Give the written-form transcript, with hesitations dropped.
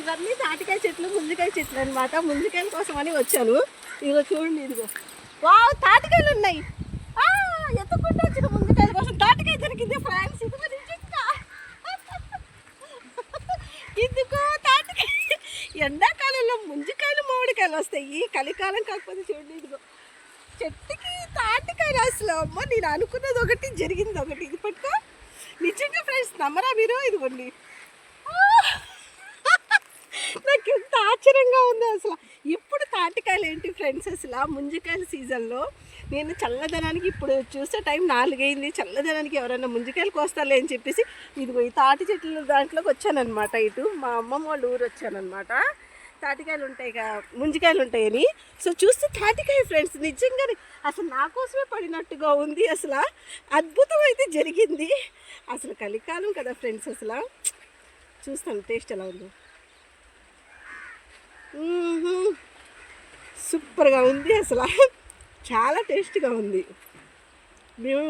ఇవన్నీ తాటికాయ చెట్లు ముంజికాయ చెట్లు అనమాట. ముంజికాయల కోసం అని వచ్చాను. ఇదిగో చూడండి, ఇదిగో వావ్ తాటికాయలు ఉన్నాయి. ఎత్తుకుంటూ వచ్చిన ముంజికాయల కోసం తాటికాయ దొరికింది ఫ్రెండ్స్. ఇదిగో నిజంగా ఇదిగో తాటికాయ. ఎండాకాలంలో ముంజికాయలు మామిడికాయలు వస్తాయి, కలికాలం కాకపోతే చూడండి ఇదిగో చెట్టుకి తాటికాయలు. అసలు అమ్మ నేను అనుకున్నది ఒకటి జరిగింది ఒకటి. ఇది పట్టుకో నిజంగా ఫ్రెండ్స్, నమ్మరా మీరు? ఇదిగోండి నాకు ఎంత ఆశ్చర్యంగా ఉంది అసలు. ఇప్పుడు తాటికాయలు ఏంటి ఫ్రెండ్స్, అసలు ముంజికాయల సీజన్లో నేను చల్లదనానికి ఇప్పుడు చూసే టైం 4 అయింది. చల్లదనానికి ఎవరైనా ముంజికాయలు కోస్తారులే అని చెప్పేసి ఇదిగో ఈ తాటి చెట్ల దాంట్లోకి వచ్చానమాట. ఇటు మా అమ్మమ్మ వాళ్ళ ఊరు వచ్చానమాట. తాటికాయలు ఉంటాయి, ముంజికాయలు ఉంటాయని. సో చూస్తే తాటికాయ ఫ్రెండ్స్ నిజంగానే అసలు నా కోసమే పడినట్టుగా ఉంది. అసలు అద్భుతం అయితే జరిగింది. అసలు కలికాలం కదా ఫ్రెండ్స్. అసలు చూస్తాను టేస్ట్ ఎలా ఉందో. సూపర్గా ఉంది, అసలు చాలా టేస్ట్గా ఉంది. మేము